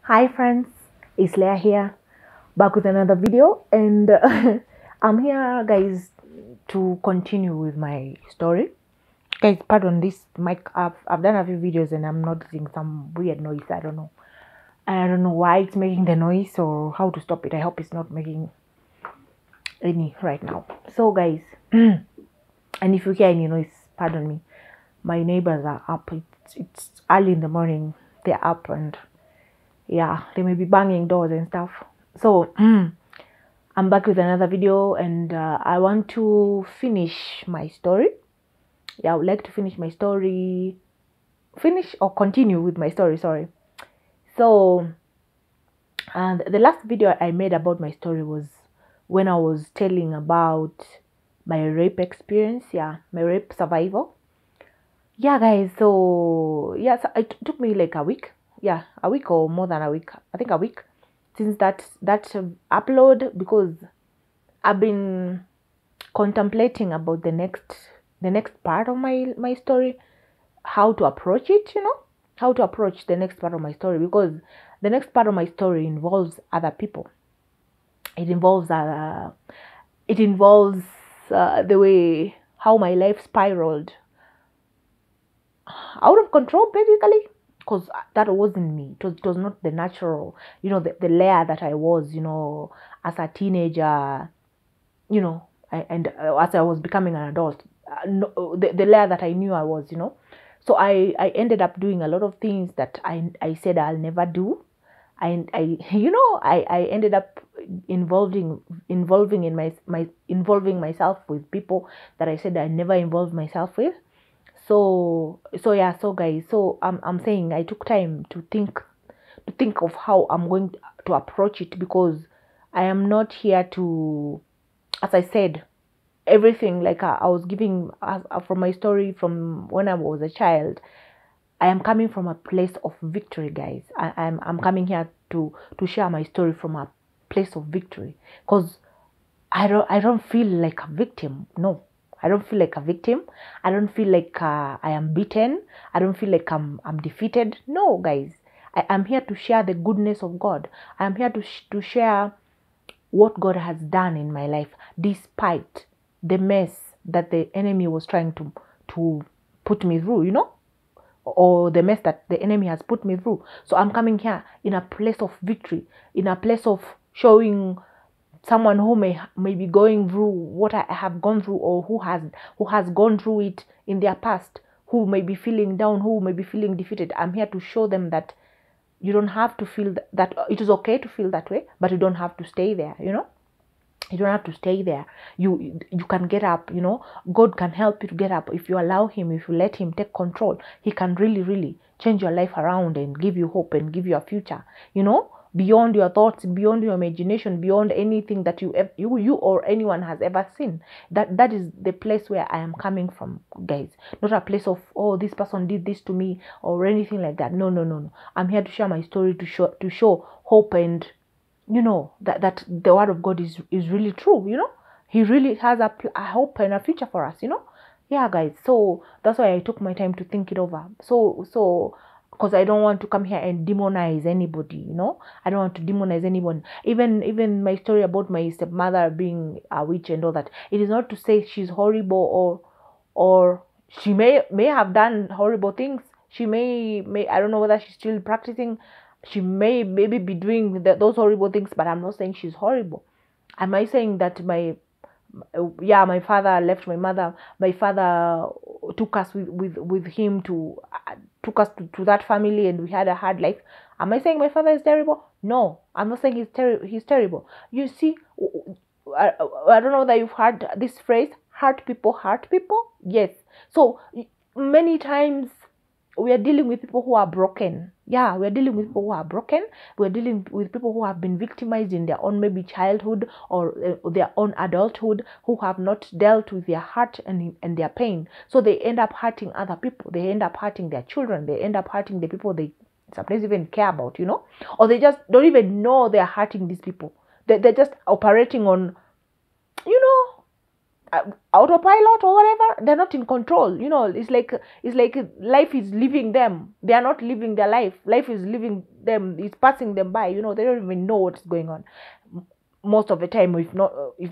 Hi friends, it's Leah here, back with another video, and I'm here, guys, to continue with my story. Guys, pardon this mic. I've done a few videos and I'm noticing some weird noise. I don't know why it's making the noise or how to stop it. I hope it's not making any right now. So, guys, and if you hear any noise, pardon me. My neighbors are up. It's early in the morning. They're up and yeah, they may be banging doors and stuff. So I'm back with another video, and I want to finish my story. Yeah, I would like to finish my story, finish or continue with my story. Sorry. So, and the last video I made about my story was when I was telling about my rape experience. Yeah, my rape survival. Yeah, guys. So yeah, so it took me like a week. Yeah, a week or more than a week. I think a week since that upload, because I've been contemplating about the next part of my story, how to approach it, how to approach the next part of my story, because the next part of my story involves other people. It involves the way how my life spiraled out of control, basically, because that wasn't me. It was not the natural, the layer that I was, as a teenager, you know and as I was becoming an adult, no, the layer that I knew I was, so I ended up doing a lot of things that I said I'll never do. I I ended up involving in involving myself with people that I said I never involved myself with. So yeah, so guys, so I'm saying I took time to think of how I'm going to approach it, because I am not here to, as I said, everything like I was giving from my story from when I was a child. I am coming from a place of victory, guys. I'm coming here to share my story from a place of victory, because I don't feel like a victim. No, I don't feel like a victim. I don't feel like I am beaten. I don't feel like I'm defeated. No, guys. I am here to share the goodness of God. I am here to share what God has done in my life, despite the mess that the enemy was trying to put me through, or the mess that the enemy has put me through. So I'm coming here in a place of victory, in a place of showing someone who may be going through what I have gone through, or who has gone through it in their past, who may be feeling down, who may be feeling defeated. I'm here to show them that you don't have to feel that it is okay to feel that way, but you don't have to stay there, you don't have to stay there. You can get up. God can help you to get up if you allow him, if you let him take control. He can really, really change your life around and give you hope and give you a future, beyond your thoughts, beyond your imagination, beyond anything that you or anyone has ever seen. That is the place where I am coming from, guys. Not a place of, oh, this person did this to me or anything like that. No, no, no, no. I'm here to share my story, to show hope, and that the word of God is really true. He really has a hope and a future for us. Yeah, guys. So that's why I took my time to think it over. So because I don't want to come here and demonize anybody. I don't want to demonize anyone. Even my story about my stepmother being a witch and all that, it is not to say she's horrible, or she may have done horrible things. She may I don't know whether she's still practicing. She may maybe be doing those horrible things, but I'm not saying she's horrible. Am I saying that my father left my mother? My father took us with him took us to that family, and we had a hard life. Am I saying my father is terrible? No, I'm not saying he's terrible. You see, I don't know that you've heard this phrase, hurt people. Yes. So many times we are dealing with people who are broken. Yeah, we are dealing with people who are broken. We're dealing with people who have been victimized in their own maybe childhood or their own adulthood, who have not dealt with their heart and their pain. So they end up hurting other people. They end up hurting their children. They end up hurting the people they sometimes even care about, or they just don't even know they're hurting these people. They're just operating on, you know, autopilot or whatever. They're not in control. It's like life is leaving them. They are not living their life. Life is leaving them. It's passing them by. They don't even know what's going on most of the time, if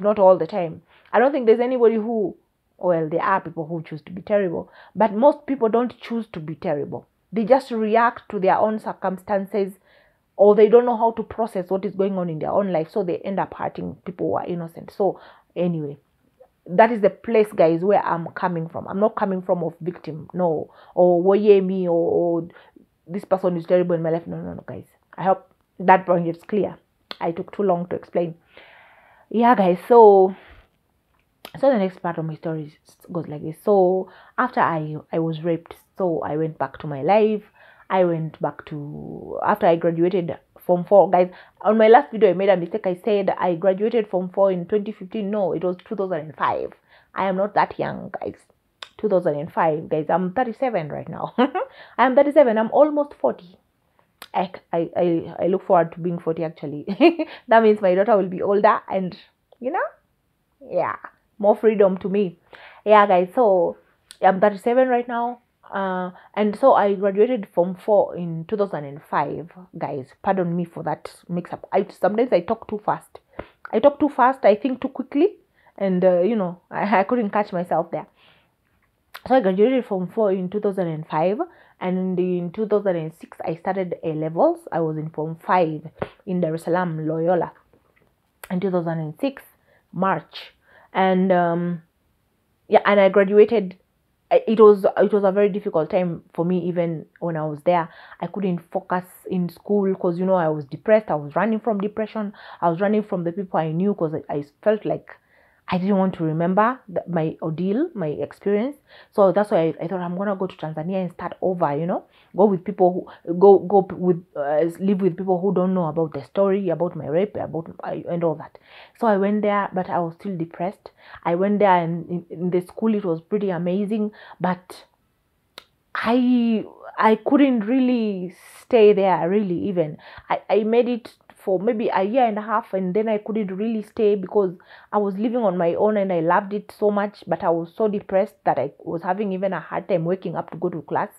not all the time. I don't think there's anybody who, well, there are people who choose to be terrible, but most people don't choose to be terrible. They just react to their own circumstances, or they don't know how to process what is going on in their own life, so they end up hurting people who are innocent. So anyway, that is the place, guys, where I'm coming from. I'm not coming from of victim, no, or woye me, or this person is terrible in my life. No, no, no, guys. I hope that point is clear. I took too long to explain. Yeah, guys. So the next part of my story goes like this. So after I was raped, so I went back to my life. I went back to, after I graduated Form 4, guys. On my last video, I made a mistake. I said I graduated Form 4 in 2015. No, it was 2005. I am not that young, guys. 2005, guys. I'm 37 right now. I'm 37. I'm almost 40. I look forward to being 40, actually. That means my daughter will be older, and yeah, more freedom to me. Yeah, guys. So I'm 37 right now. And so I graduated Form 4 in 2005, guys. Pardon me for that mix-up. Sometimes I talk too fast. I think too quickly, and I couldn't catch myself there. So I graduated Form 4 in 2005, and in 2006 I started A levels. I was in Form 5 in Dar es Salaam, Loyola, in 2006 March, and and I graduated. It was a very difficult time for me. Even when I was there, I couldn't focus in school because I was depressed. I was running from depression. I was running from the people I knew because I felt like I didn't want to remember my ordeal, my experience. So that's why I thought I'm gonna go to Tanzania and start over. Go with people who live with people who don't know about the story, about my rape, and all that. So I went there, but I was still depressed. I went there, and in the school it was pretty amazing, but I couldn't really stay there. Really, even I made it for maybe a year and a half, and then I couldn't really stay because I was living on my own and I loved it so much, but I was so depressed that I was having even a hard time waking up to go to class.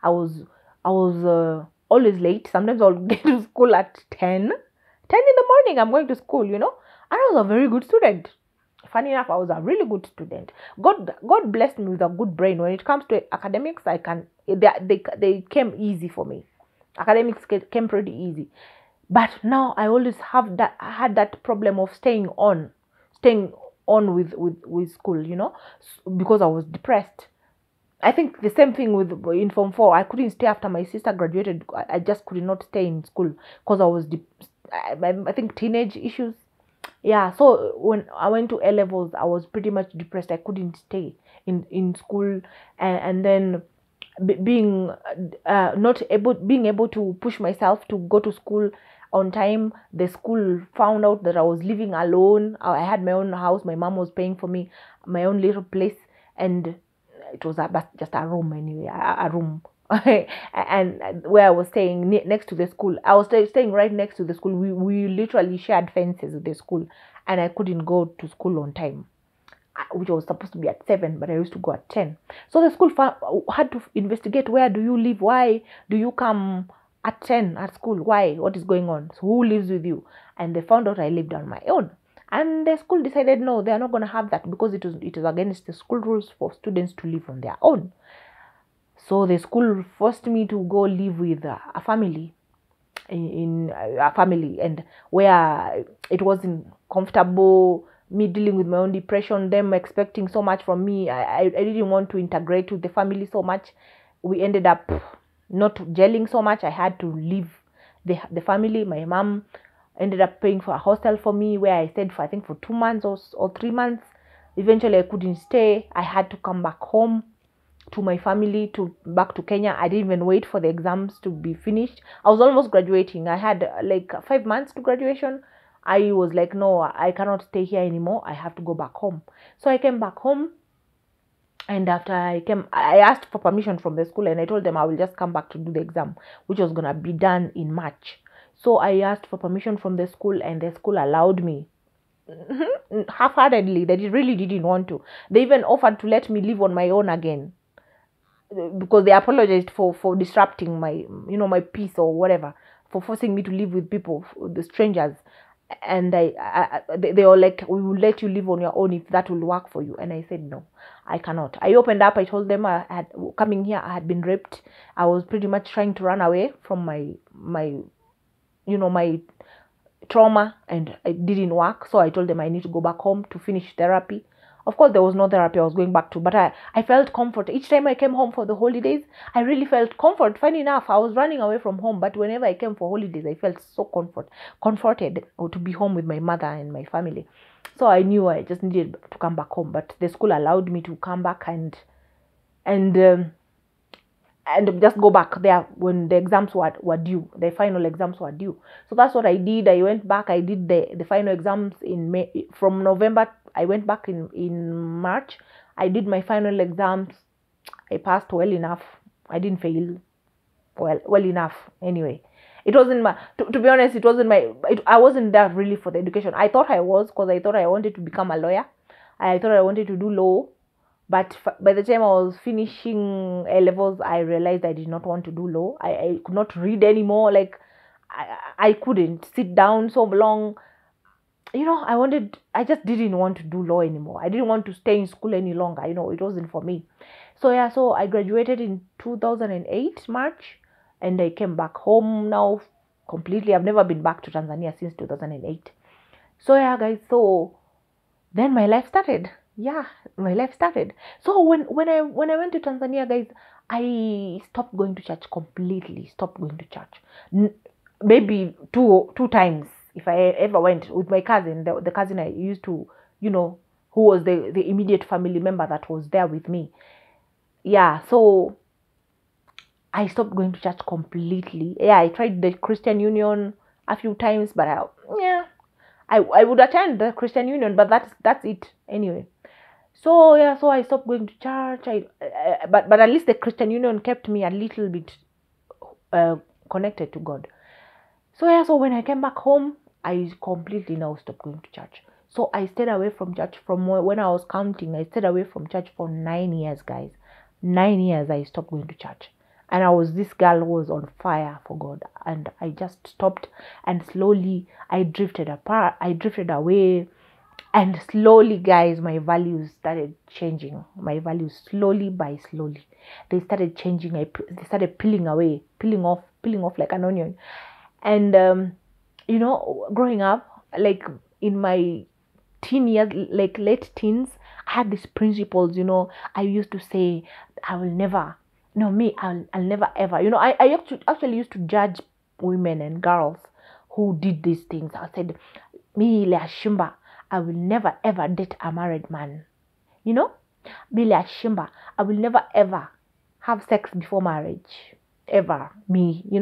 I was always late. Sometimes I'll get to school at 10 in the morning. I'm going to school, and I was a very good student. Funny enough, I was a really good student. God blessed me with a good brain. When it comes to academics, they came easy for me. Academics came pretty easy. But now I always had that problem of staying on with school, because I was depressed. I think the same thing in Form 4. I couldn't stay after my sister graduated. I just could not stay in school because I was I think teenage issues. Yeah, so when I went to A levels, I was pretty much depressed. I couldn't stay in school, and then being able to push myself to go to school on time. The school found out that I was living alone. I had my own house. My mom was paying for me my own little place, and it was just a room anyway, a room. And where I was staying next to the school, I was staying right next to the school. We literally shared fences with the school, and I couldn't go to school on time, which was supposed to be at 7, but I used to go at 10. So the school had to investigate, where do you live? Why do you come at 10 at school? Why? What is going on? So who lives with you? And they found out I lived on my own. And the school decided, no, they are not going to have that because it is against the school rules for students to live on their own. So the school forced me to go live with a family, in a family, and where it wasn't comfortable, me dealing with my own depression, them expecting so much from me. I didn't want to integrate with the family so much. We ended up not gelling so much. I had to leave the family. My mom ended up paying for a hostel for me, where I stayed for 2 months or 3 months. Eventually I couldn't stay. I had to come back home to my family, back to Kenya. I didn't even wait for the exams to be finished. I was almost graduating. I had like 5 months to graduation. I was like, no, I cannot stay here anymore. I have to go back home. So I came back home, and after I asked for permission from the school, and I told them I will just come back to do the exam, which was going to be done in March. So I asked for permission from the school, and the school allowed me half-heartedly. They really didn't want to. They even offered to let me live on my own again, because they apologized for disrupting my, my peace or whatever, for forcing me to live with people, the strangers. And they were like, we will let you live on your own if that will work for you. And I said, no, I cannot. I opened up. I told them I had, coming here, I had been raped. I was pretty much trying to run away from my my trauma, and it didn't work. So I told them I need to go back home to finish therapy. Of course, there was no therapy I was going back to, but I felt comfort. Each time I came home for the holidays, I really felt comfort. Funny enough, I was running away from home, but whenever I came for holidays, I felt so comforted, or to be home with my mother and my family. So I knew I just needed to come back home, but the school allowed me to come back and just go back there when the exams were due. The final exams were due. So that's what I did. I went back. I did the final exams in May. From November, I went back in March. I did my final exams. I passed well enough. I didn't fail. Well enough. Anyway, it wasn't my, to be honest, it wasn't my, I wasn't there really for the education. I thought I was, because I thought I wanted to become a lawyer. I thought I wanted to do law. But by the time I was finishing A levels, I realized I did not want to do law. I could not read anymore. Like, I couldn't sit down so long. I just didn't want to do law anymore. I didn't want to stay in school any longer. It wasn't for me. So yeah, so I graduated in 2008, March, and I came back home now completely. I've never been back to Tanzania since 2008. So yeah, guys, so then my life started. Yeah, my life started. So when I went to Tanzania, guys, I stopped going to church completely. Stopped going to church. Maybe two times, if I ever went, with my cousin, the cousin I used to, who was the immediate family member that was there with me. Yeah, so I stopped going to church completely. Yeah, I tried the Christian Union a few times, but I would attend the Christian Union, but that's it anyway. So yeah, so I stopped going to church. But at least the Christian Union kept me a little bit connected to God. So yeah, so when I came back home, I completely now stopped going to church. So I stayed away from church from when I was counting. I stayed away from church for 9 years, guys. 9 years I stopped going to church. And I was this girl who was on fire for God. And I just stopped, and slowly I drifted apart. I drifted away. And slowly, guys, my values started changing. My values, slowly by slowly, they started changing. They started peeling away, peeling off like an onion. And growing up, like in my teen years, like late teens, I had these principles. I used to say, I will never, I'll never ever. I actually used to judge women and girls who did these things. I said, me, Leashimba, I will never ever date a married man. Billy Ashimba, I will never ever have sex before marriage. Ever. Me, me,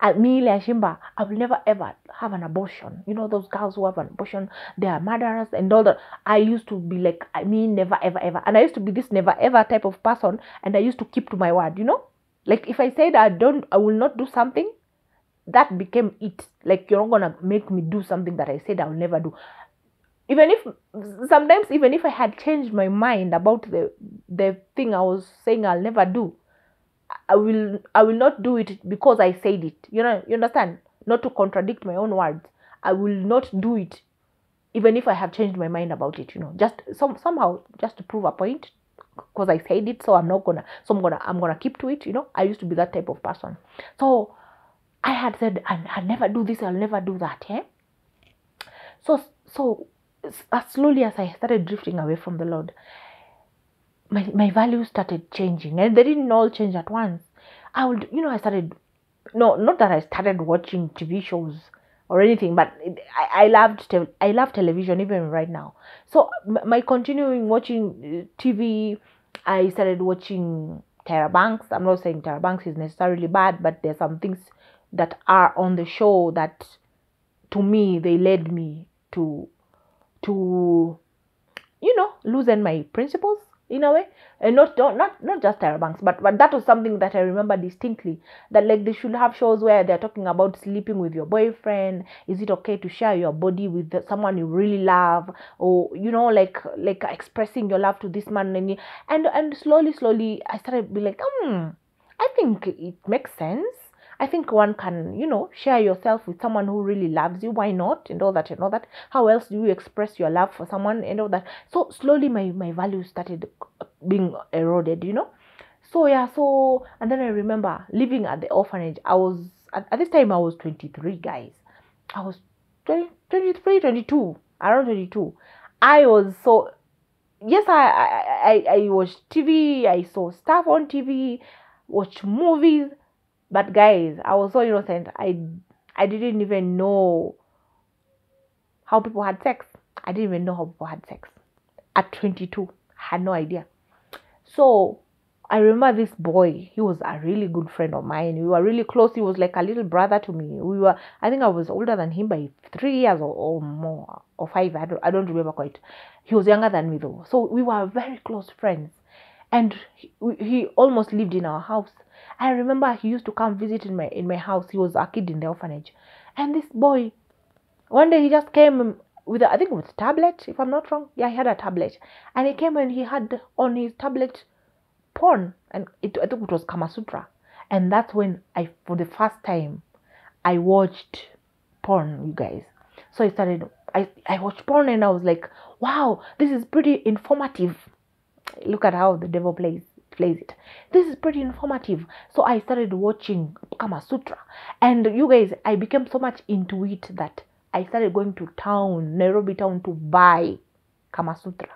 Ashimba, I will never ever have an abortion. Those girls who have an abortion, they are murderers and all that. I used to be like, never ever ever. And I used to be this never ever type of person, and I used to keep to my word, Like if I said I will not do something, that became it. Like, you're not gonna make me do something that I said I will never do. Even if I had changed my mind about the thing I was saying I'll never do, I will not do it because I said it. You understand? Not to contradict my own words. I will not do it even if I have changed my mind about it. Just somehow, just to prove a point, because I said it. So I'm gonna keep to it. I used to be that type of person. So I had said I'll never do this. I'll never do that. Yeah. So as slowly as I started drifting away from the Lord, my values started changing, and they didn't all change at once. I started, not that I started watching TV shows or anything, but I love television even right now. So my continuing watching TV, I started watching Tyra Banks. I'm not saying Tyra Banks is necessarily bad, but there's some things that are on the show that, to me, they led me to loosen my principles, in a way. And not just Tyra Banks, but that was something that I remember distinctly, that like they should have shows where they're talking about sleeping with your boyfriend. Is it okay to share your body with someone you really love, or like expressing your love to this man? And slowly I started to be like, I think it makes sense. I think one can, share yourself with someone who really loves you. Why not? And all that and all that. How else do you express your love for someone and all that? So slowly my values started being eroded. So yeah, and then I remember living at the orphanage. I was, at this time I was 23, guys. I was 20, 23, 22, around 22. I was so, yes, I watched TV, I saw stuff on TV, watched movies, but guys, I was so innocent. I didn't even know how people had sex. I didn't even know how people had sex. At 22, I had no idea. So I remember this boy. He was a really good friend of mine. We were really close. He was like a little brother to me. I think I was older than him by 3 years or more, or 5. I don't remember quite. He was younger than me though. So we were very close friends. And he almost lived in our house. I remember he used to come visit in my house. He was a kid in the orphanage. And this boy, one day he just came with I think it was a tablet, if I'm not wrong. Yeah, he had a tablet. And he came and he had on his tablet porn. And I think it was Kama Sutra. And that's when for the first time, I watched porn, you guys. So I watched porn and I was like, wow, this is pretty informative. Look at how the devil plays it. This is pretty informative. So I started watching Kama Sutra, and you guys, I became so much into it that I started going to Nairobi town, to buy Kama Sutra.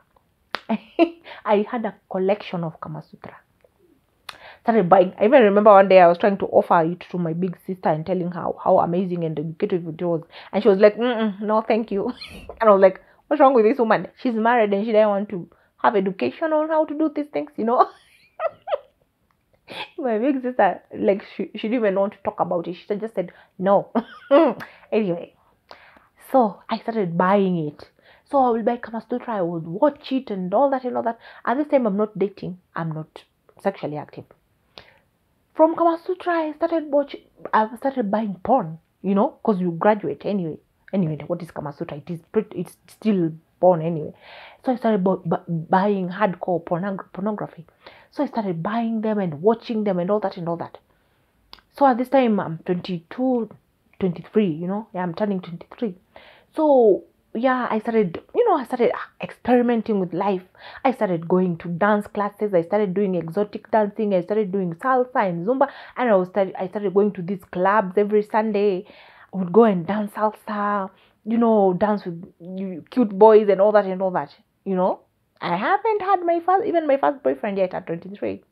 I had a collection of Kama Sutra. Started buying. I even remember one day I was trying to offer it to my big sister and telling her how amazing and educative it was, and she was like, no thank you. And I was like, what's wrong with this woman? She's married and she didn't want to have education on how to do these things. My big sister, like, she didn't even want to talk about it. She just said no. Anyway, so I started buying it. So I will buy Kama Sutra, I would watch it and all that and all that. At this time, I'm not dating, I'm not sexually active. From Kama Sutra, I started buying porn, because you graduate anyway. Anyway, what is Kama Sutra? It's still porn anyway. So I started buying hardcore pornography. So I started buying them and watching them and all that and all that. So at this time, I'm 22, 23, yeah, I'm turning 23. So yeah, I started experimenting with life. I started going to dance classes. I started doing exotic dancing. I started doing salsa and Zumba. And I started going to these clubs every Sunday. I would go and dance salsa, dance with cute boys and all that and all that, I haven't had my first boyfriend yet at 23.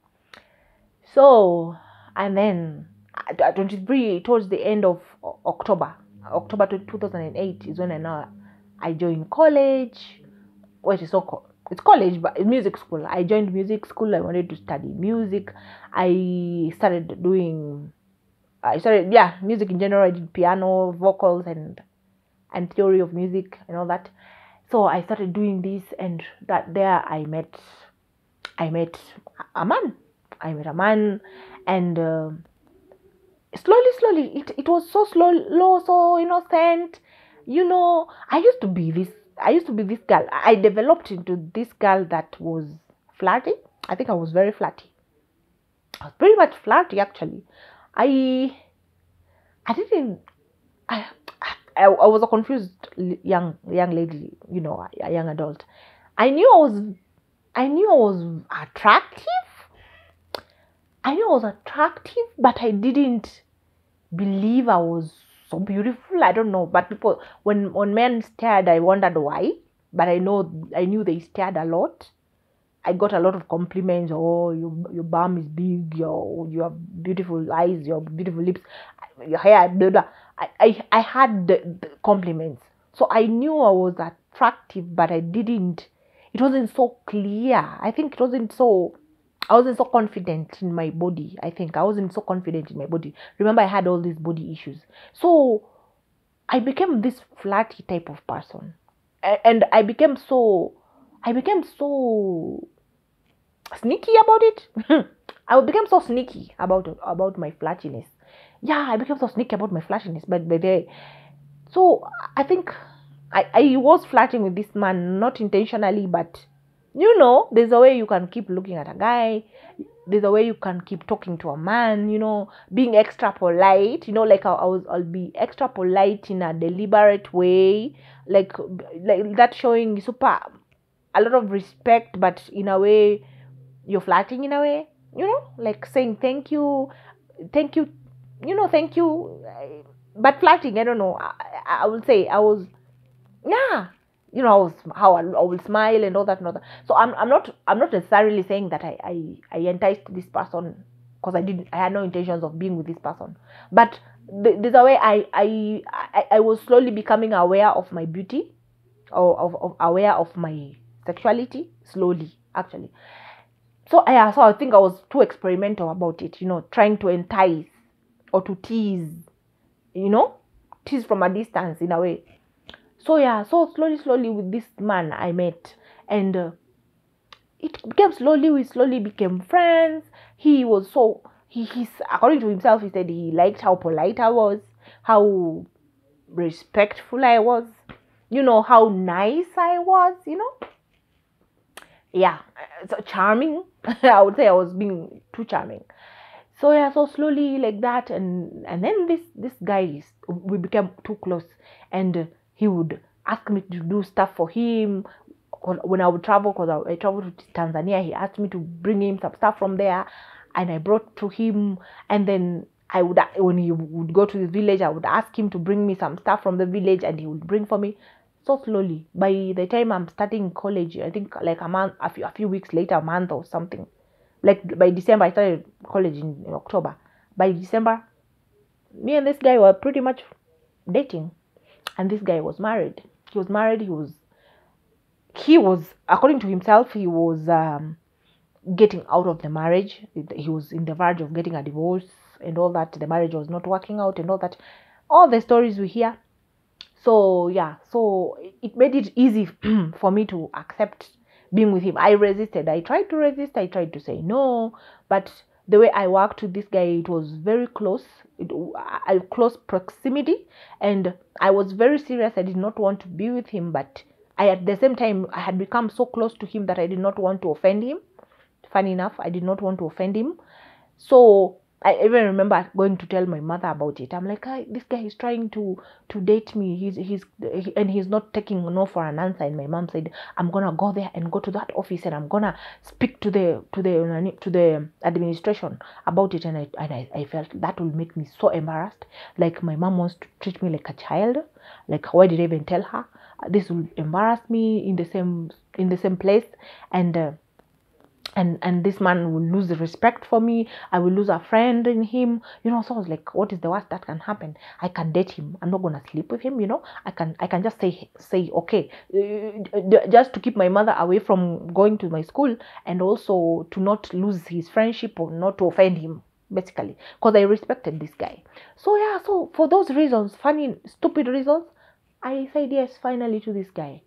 So, and then at 23, towards the end of October 2008 is when I joined college. Well, it's college, but it's music school. I joined music school. I wanted to study music. I started music in general. I did piano, vocals, and theory of music and all that. So I started doing this, and that there I met a man. And slowly, it was so slow, so innocent. I used to be this girl. I developed into this girl that was flirty. I think I was very flirty. I was pretty much flirty, actually. I didn't. I was a confused young lady, a young adult. I knew I was attractive. But I didn't believe I was so beautiful. I don't know. But people, when men stared, I wondered why. But I knew they stared a lot. I got a lot of compliments. Oh, your bum is big. You have beautiful eyes. You have beautiful lips. Your hair, blah, blah. I had the compliments. So I knew I was attractive, but it wasn't so clear. I think I wasn't so confident in my body. Remember, I had all these body issues. So I became this flirty type of person. And I became so sneaky about it. I became so sneaky about my flashiness. Yeah, I became so sneaky about my flashiness. But so I think I was flirting with this man, not intentionally, but there's a way you can keep looking at a guy. There's a way you can keep talking to a man, being extra polite, like I'll be extra polite in a deliberate way, like that, showing super a lot of respect, but in a way you're flirting, in a way, like saying thank you, thank you, but flirting. I don't know. I would say I was, yeah, I was how I will smile and all that and all that. So I'm not necessarily saying that I enticed this person, because I had no intentions of being with this person, but there's a way I was slowly becoming aware of my beauty, or of aware of my sexuality, slowly, actually. So yeah, so I think I was too experimental about it, trying to entice or to tease, you know tease from a distance, in a way. So yeah, so slowly with this man I met, and it became slowly, we slowly became friends. He was so, he's, according to himself, he said he liked how polite I was, how respectful I was, how nice I was, yeah, so charming. I would say I was being too charming. So yeah, so slowly like that, and then this guy we became too close, and he would ask me to do stuff for him when I would travel, because I traveled to Tanzania. He asked me to bring him some stuff from there, and I brought to him. And then I would, when he would go to the village, I would ask him to bring me some stuff from the village, and he would bring for me. So slowly, by the time I'm starting college, I think like a few weeks later, a month or something, like by December. I started college in October. By December, me and this guy were pretty much dating, and this guy was married. He was married. He was, according to himself, he was getting out of the marriage. He was in the verge of getting a divorce and all that. The marriage was not working out and all that. All the stories we hear. So yeah, so it made it easy for me to accept being with him. I resisted. I tried to resist. I tried to say no, but the way I worked with this guy, it was very close. Close proximity, and I was very serious. I did not want to be with him, but at the same time, I had become so close to him that I did not want to offend him. Funny enough, I did not want to offend him. So I even remember going to tell my mother about it. I'm like, this guy is trying to date me. He's not taking no for an answer. And my mom said, I'm gonna go there and go to that office, and I'm gonna speak to the administration about it. And I felt that will make me so embarrassed. Like, my mom wants to treat me like a child. Like, why did I even tell her? This will embarrass me in the same place, and and this man will lose the respect for me. I will lose a friend in him. So I was like, what is the worst that can happen? I can date him. I'm not gonna sleep with him. I can just say okay, just to keep my mother away from going to my school, and also to not lose his friendship or not to offend him, basically, because I respected this guy. So yeah, so for those reasons, funny, stupid reasons, I said yes finally to this guy,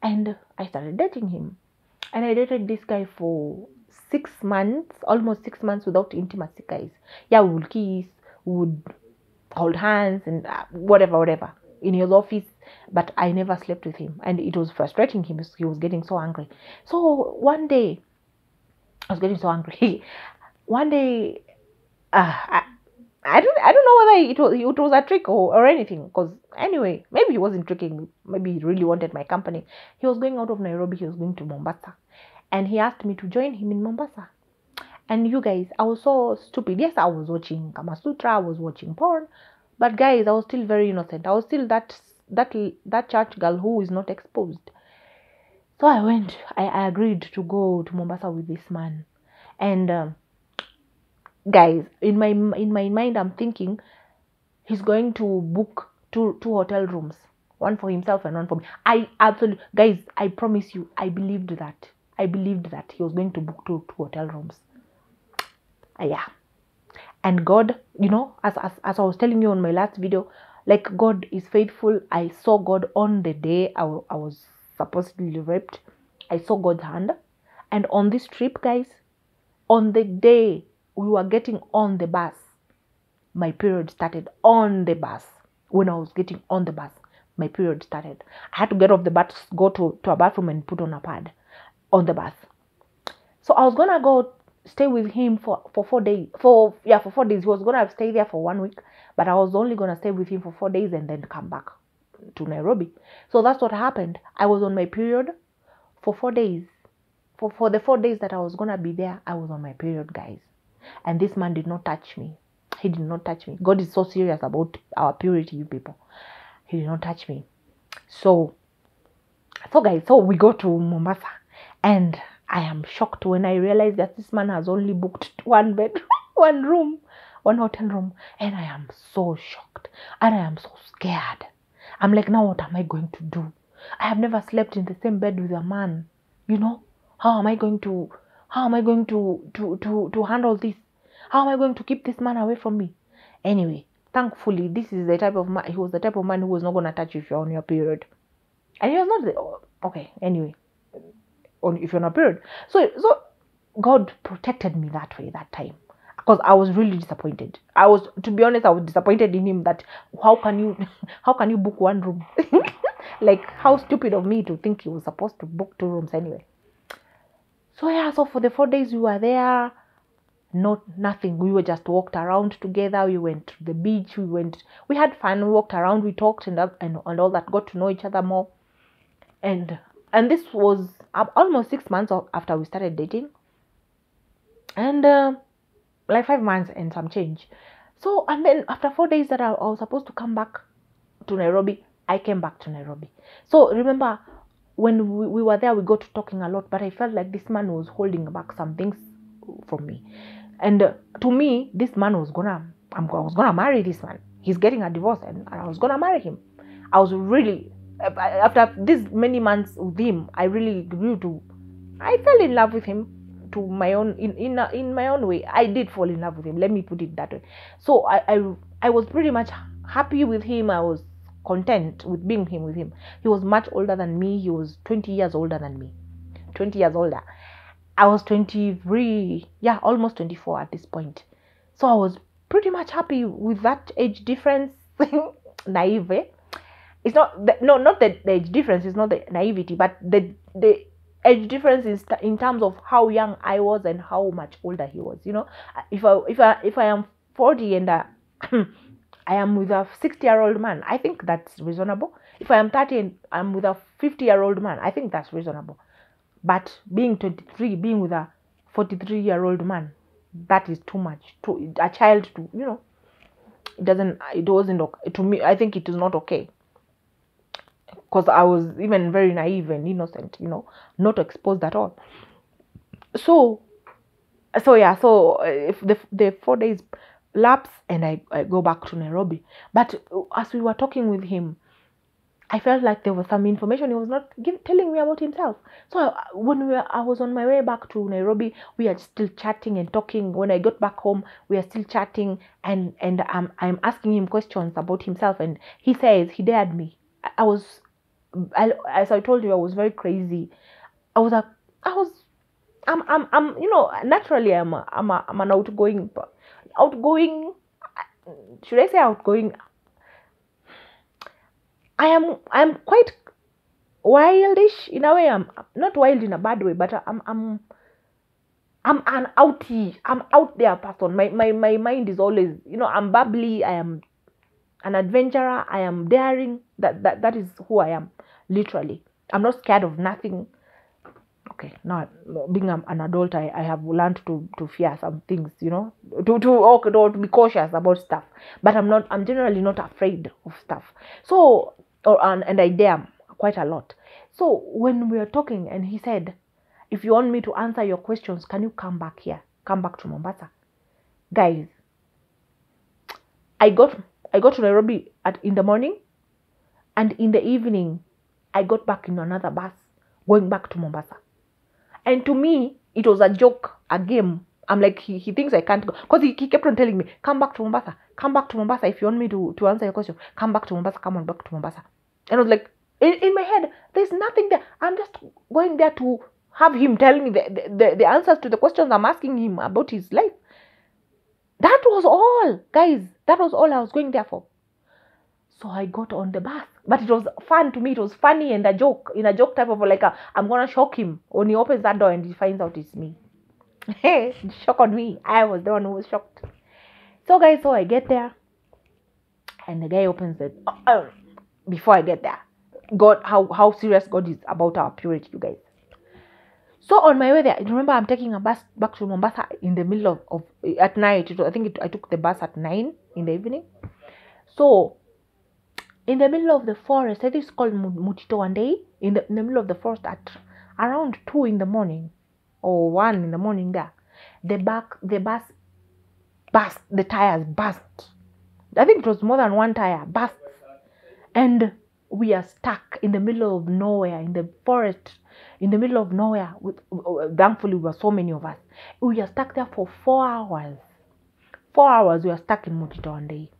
and I started dating him. And I dated this guy for 6 months, almost 6 months, without intimacy, guys. Yeah, we would kiss, we would hold hands, and whatever, in his office. But I never slept with him, and it was frustrating him. He was getting so angry. So one day, I was getting so angry. One day, I don't know whether it was a trick or anything. Because anyway, maybe he wasn't tricking. Maybe he really wanted my company. He was going out of Nairobi. He was going to Mombasa, and he asked me to join him in Mombasa. And you guys, I was so stupid. Yes, I was watching Kama Sutra. I was watching porn, but guys, I was still very innocent. I was still that church girl who is not exposed. So I went. I agreed to go to Mombasa with this man, and guys, in my mind, I'm thinking he's going to book two hotel rooms, one for himself and one for me. I absolutely, guys, I promise you, I believed that he was going to book two hotel rooms. Yeah. And God, as I was telling you on my last video, like, God is faithful. I saw God on the day I was supposedly raped. I saw God's hand. And on this trip, guys, on the day we were getting on the bus, my period started on the bus. When I was getting on the bus, my period started. I had to get off the bus, go to a bathroom and put on a pad on the bus. So I was gonna go stay with him for 4 days. For 4 days. He was gonna stay there for 1 week, but I was only gonna stay with him for 4 days and then come back to Nairobi. So that's what happened. I was on my period for 4 days. For the 4 days that I was gonna be there, I was on my period, guys. And this man did not touch me. He did not touch me. God is so serious about our purity, you people. He did not touch me. So guys, so we go to Mombasa, and I am shocked when I realized that this man has only booked one bed, one room, one hotel room, and I am so shocked and I am so scared. I'm like, now what am I going to do? I have never slept in the same bed with a man. You know, how am I going to handle this? How am I going to keep this man away from me? Anyway, thankfully, this is the type of man. He was the type of man who was not going to touch you if you're on your period. And he was not okay. Anyway, if you're on a period, so God protected me that way that time, because I was really disappointed. To be honest, I was disappointed in him. That how can you book one room? Like, how stupid of me to think he was supposed to book 2 rooms anyway. So for the 4 days we were there, nothing. We were just walked around together. We went to the beach. We had fun. We walked around. We talked and all that. Got to know each other more. And this was almost 6 months after we started dating. And like 5 months and some change. So, and then after 4 days that I was supposed to come back to Nairobi, I came back to Nairobi. So remember, when we were there, we got to talking a lot, but I felt like this man was holding back some things from me. And to me, this man I was gonna marry this man. He's getting a divorce, and I was gonna marry him. I was really, after these many months with him, I really I fell in love with him to my own, in my own way. I did fall in love with him. Let me put it that way. So I was pretty much happy with him. I was content with being with him. He was much older than me. He was 20 years older than me. 20 years older. I was 23, almost 24 at this point. So I was pretty much happy with that age difference. Naive. It's not not the age difference. It's not the naivety, but the age difference is in terms of how young I was and how much older he was. You know, if I am 40 and I am with a 60-year-old man, I think that's reasonable. If I am 30 and I'm with a 50-year-old man, I think that's reasonable. But being 23, being with a 43-year-old man, that is too much. To a child, it wasn't okay. To me, I think it is not okay. Because I was even very naive and innocent, not exposed at all. So if the 4 days lapse and I go back to Nairobi. But as we were talking with him, I felt like there was some information he was not telling me about himself. So when I was on my way back to Nairobi, we are still chatting and talking. When I got back home, we are still chatting, and I'm asking him questions about himself, and he says he dared me. As I told you, I was very crazy. Naturally I'm an outgoing. Should I say outgoing? I'm quite wildish in a way. I'm not wild in a bad way, but I'm an outie. I'm out there person. My mind is always, I'm bubbly. I am an adventurer. I am daring. That is who I am. Literally, I'm not scared of nothing. Okay, now being an adult, I have learned to fear some things, to be cautious about stuff. But I'm generally not afraid of stuff. So, and I dare quite a lot. So when we were talking, and he said, if you want me to answer your questions, can you come back here? Come back to Mombasa. Guys, I got to Nairobi in the morning, and in the evening, I got back in another bus going back to Mombasa. And to me, it was a joke, a game. I'm like, he thinks I can't go. Because he kept on telling me, come back to Mombasa. Come back to Mombasa. If you want me to answer your question, come back to Mombasa. Come on back to Mombasa. And I was like, in my head, there's nothing there. I'm just going there to have him tell me the answers to the questions I'm asking him about his life. That was all, guys. That was all I was going there for. So I got on the bus, but it was fun to me. It was funny and a joke, in a joke type of like, I'm gonna shock him when he opens that door and he finds out it's me. Hey, shock on me. I was the one who was shocked. So guys, so I get there, and the guy opens it. Before I get there, God, how serious God is about our purity, you guys. So on my way there, remember I'm taking a bus back to Mombasa in the middle of at night. I took the bus at 9 in the evening. So in the middle of the forest, I think it's called Mutito one day, in the middle of the forest at around 2 in the morning or 1 in the morning there, the bus burst, the tires burst. I think it was more than one tire burst. And we are stuck in the middle of nowhere, in the forest, in the middle of nowhere. Thankfully, we were so many of us. We are stuck there for 4 hours. 4 hours we are stuck in Mutito one day.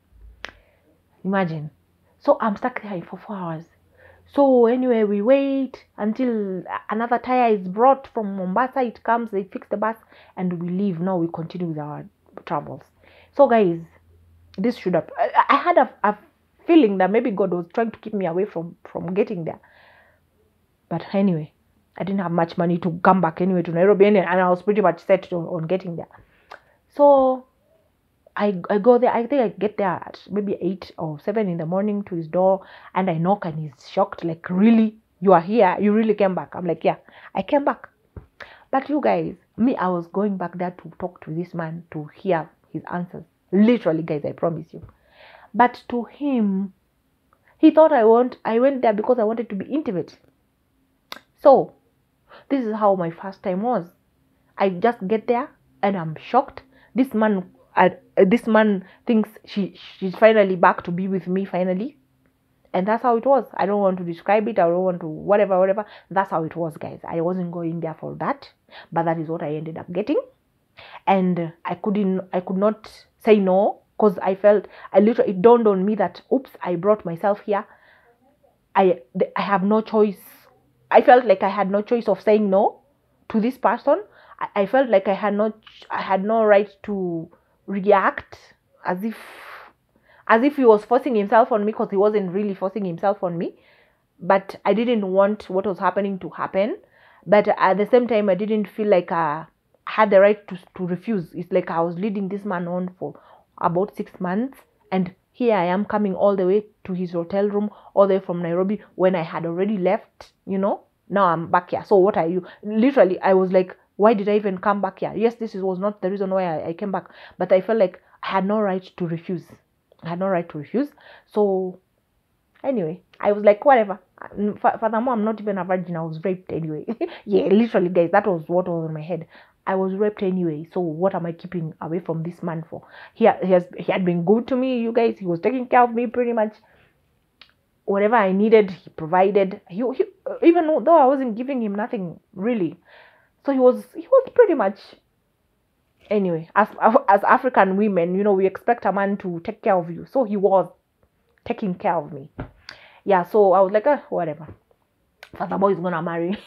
Imagine. So I'm stuck there for 4 hours. So anyway, we wait until another tire is brought from Mombasa. It comes, they fix the bus, and we leave. Now we continue with our travels. So guys, this should have... I had a feeling that maybe God was trying to keep me away from getting there. But anyway, I didn't have much money to come back anyway to Nairobi, and I was pretty much set on getting there. So I go there. I think I get there at maybe 8 or 7 in the morning to his door, and I knock, and he's shocked, like, really? You are here? You really came back? I'm like, yeah, I came back. But you guys, I was going back there to talk to this man, to hear his answers. Literally, guys, I promise you. But to him, he thought I went there because I wanted to be intimate. So this is how my first time was. I just get there and I'm shocked. This man thinks she's finally back to be with me finally. And that's how it was. I don't want to describe it. I don't want to whatever. That's how it was, guys. I wasn't going there for that. But that is what I ended up getting. And I could not say no, because it dawned on me that, oops, I brought myself here. I have no choice. I felt like I had no choice of saying no to this person. I felt like I had no right to react as if he was forcing himself on me, because he wasn't really forcing himself on me. But I didn't want what was happening to happen. But at the same time, I didn't feel like I had the right to refuse. It's like I was leading this man on for about 6 months, and here I am coming all the way to his hotel room, all the way from Nairobi, when I had already left, Now I'm back here. So what are you? Literally, I was like, why did I even come back here? Yes, was not the reason why I came back, but I felt like I had no right to refuse. So anyway, I was like, whatever. Furthermore, I'm not even a virgin. I was raped anyway. Yeah, literally, guys, that was what was in my head. I was raped anyway. So what am I keeping away from this man for? He had been good to me, you guys. He was taking care of me pretty much. Whatever I needed, he provided. He even though I wasn't giving him nothing really. So he was pretty much... Anyway, as African women, we expect a man to take care of you. So he was taking care of me. Yeah, so I was like, whatever. Father boy is gonna marry me.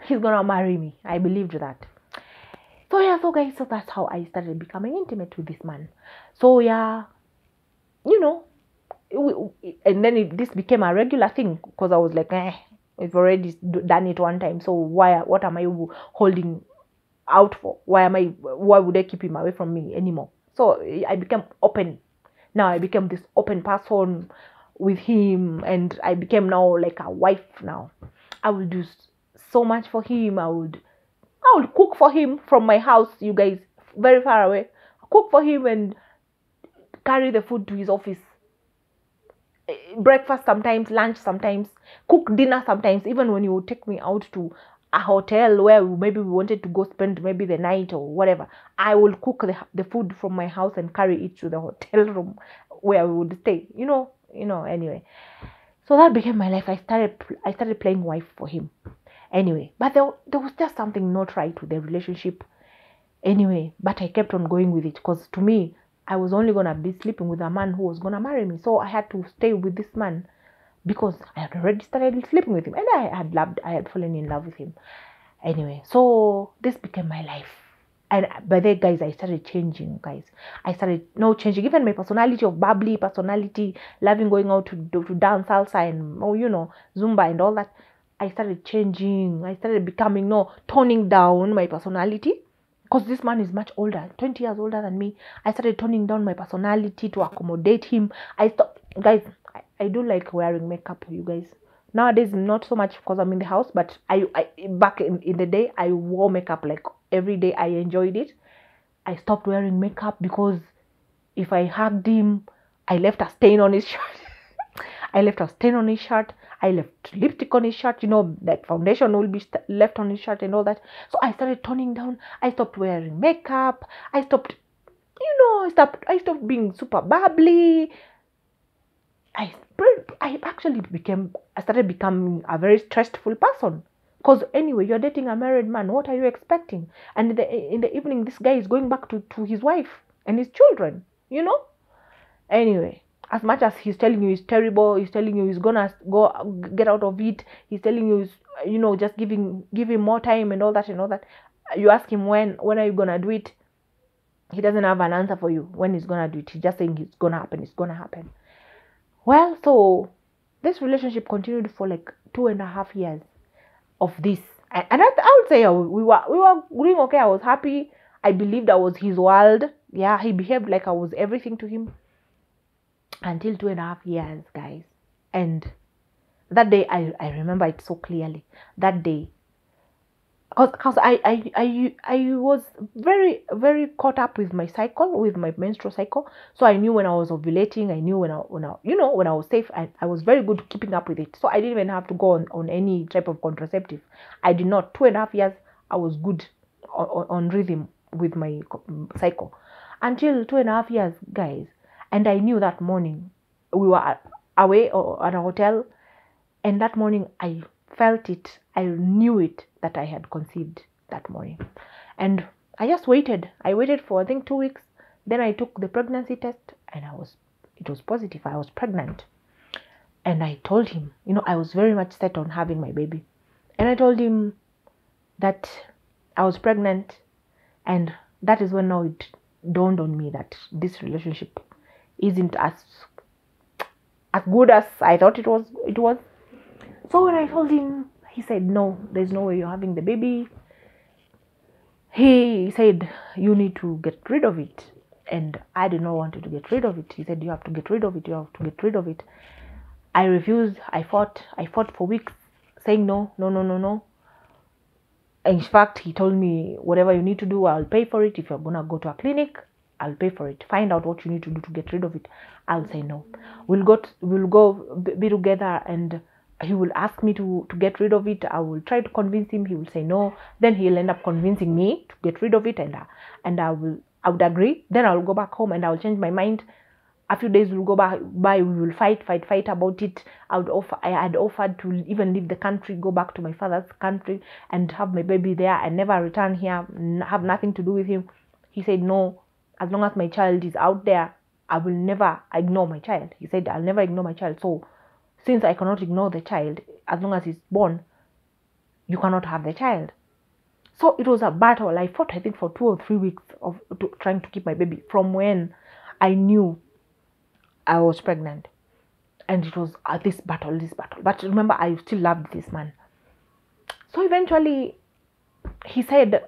He's gonna marry me. I believed that. So yeah, so guys, so that's how I started becoming intimate with this man. So yeah, and then this became a regular thing, because I was like, I've already done it one time. So what am I holding out for? Why would I keep him away from me anymore? So I became open. Now I became this open person with him, and I became now like a wife now. I will do so much for him. I would cook for him from my house, you guys, very far away. Cook for him and carry the food to his office. Breakfast sometimes, lunch sometimes, cook dinner sometimes, even when he would take me out to a hotel where maybe we wanted to go spend maybe the night or whatever. I will cook the food from my house and carry it to the hotel room where we would stay. Anyway. So that became my life. I started playing wife for him. Anyway, but there was just something not right with the relationship. Anyway, but I kept on going with it, because to me, I was only gonna be sleeping with a man who was gonna marry me. So I had to stay with this man, because I had already started sleeping with him, and I had fallen in love with him. Anyway, so this became my life. And by then, guys, I started changing, guys. I started no changing. Even my personality of bubbly personality, loving going out to dance salsa and, oh, Zumba and all that. I started changing. I started becoming, no, toning down my personality. Because this man is much older, 20 years older than me. I started toning down my personality to accommodate him. I stopped, guys, I do like wearing makeup, you guys. Nowadays, not so much because I'm in the house, but I back in the day, I wore makeup like every day. I enjoyed it. I stopped wearing makeup because if I hugged him, I left a stain on his shirt. I left a stain on his shirt. I left lipstick on his shirt. That foundation will be left on his shirt and all that. So I started toning down. I stopped wearing makeup. I stopped, I stopped being super bubbly. I started becoming a very stressful person. Because anyway, you're dating a married man. What are you expecting? And in the evening, this guy is going back to his wife and his children, Anyway, as much as he's telling you it's terrible, he's telling you he's gonna go get out of it, he's telling you, just give him more time and all that. You ask him when are you gonna do it? He doesn't have an answer for you when he's gonna do it. He's just saying it's gonna happen. Well, so this relationship continued for like 2.5 years of this. And I would say we were doing okay. I was happy. I believed I was his world. Yeah, he behaved like I was everything to him. Until 2.5 years, guys. And that day, I remember it so clearly. That day, because I was very, very caught up with my cycle, with my menstrual cycle. So I knew when I was ovulating. I knew when I was safe. I was very good keeping up with it. So I didn't even have to go on any type of contraceptive. I did not. 2.5 years, I was good on rhythm with my cycle. Until 2.5 years, guys. And I knew that morning we were away or at a hotel. And that morning I felt it. I knew it that I had conceived that morning. And I just waited. I waited for, I think, 2 weeks. Then I took the pregnancy test and it was positive. I was pregnant. And I told him, I was very much set on having my baby. And I told him that I was pregnant. And that is when now it dawned on me that this relationship isn't as good as I thought it was. So when I told him, he said, no, there's no way you're having the baby. He said, you need to get rid of it. And I did not want to get rid of it. He said, you have to get rid of it. You have to get rid of it. I refused. I fought for weeks, saying no. In fact, he told me, whatever you need to do, I'll pay for it. If you're going to go to a clinic, I'll pay for it. Find out what you need to do to get rid of it. I'll say no. We'll go be together, and he will ask me to get rid of it. I will try to convince him. He will say no. Then he'll end up convincing me to get rid of it, and I would agree. Then I'll go back home and I'll change my mind. A few days will go by. We will fight about it. I had offered to even leave the country, go back to my father's country and have my baby there and never return here, have nothing to do with him. He said no. As long as my child is out there, I will never ignore my child. He said, I'll never ignore my child. So since I cannot ignore the child, as long as he's born, you cannot have the child. So it was a battle. I fought, I think, for 2 or 3 weeks of trying to keep my baby from when I knew I was pregnant. And it was this battle. But remember, I still loved this man. So eventually, he said,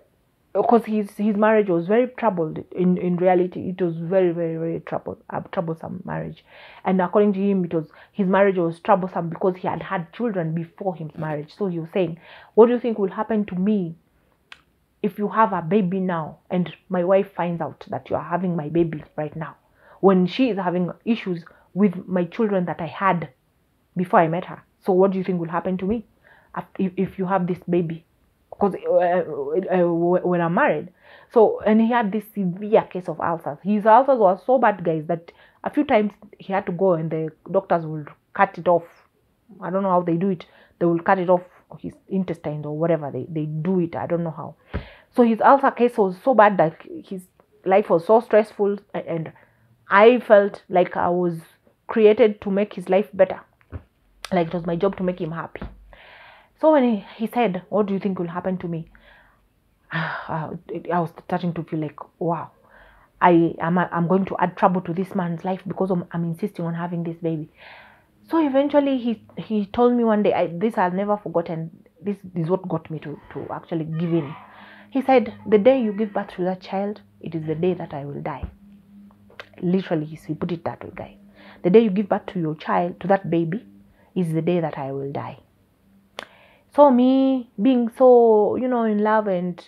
because his marriage was very troubled. In reality, it was very, very, very troublesome marriage. And according to him, his marriage was troublesome because he had children before his marriage. So he was saying, what do you think will happen to me if you have a baby now and my wife finds out that you are having my baby right now, when she is having issues with my children that I had before I met her? So what do you think will happen to me if you have this baby? Because when I'm married. So, and he had this severe case of ulcers. His ulcers were so bad, guys, that a few times he had to go and the doctors will cut it off. I don't know how they do it. They will cut it off his intestines or whatever. They do it. I don't know how. So his ulcer case was so bad that his life was so stressful. And I felt like I was created to make his life better. Like it was my job to make him happy. So when he said, what do you think will happen to me? I was starting to feel like, wow, I'm going to add trouble to this man's life because I'm insisting on having this baby. So eventually he told me one day, this I've never forgotten. This is what got me to actually give in. He said, the day you give birth to that child, it is the day that I will die. Literally, he put it that way, guys. The day you give birth to your child, to that baby, is the day that I will die. So me being so, in love and,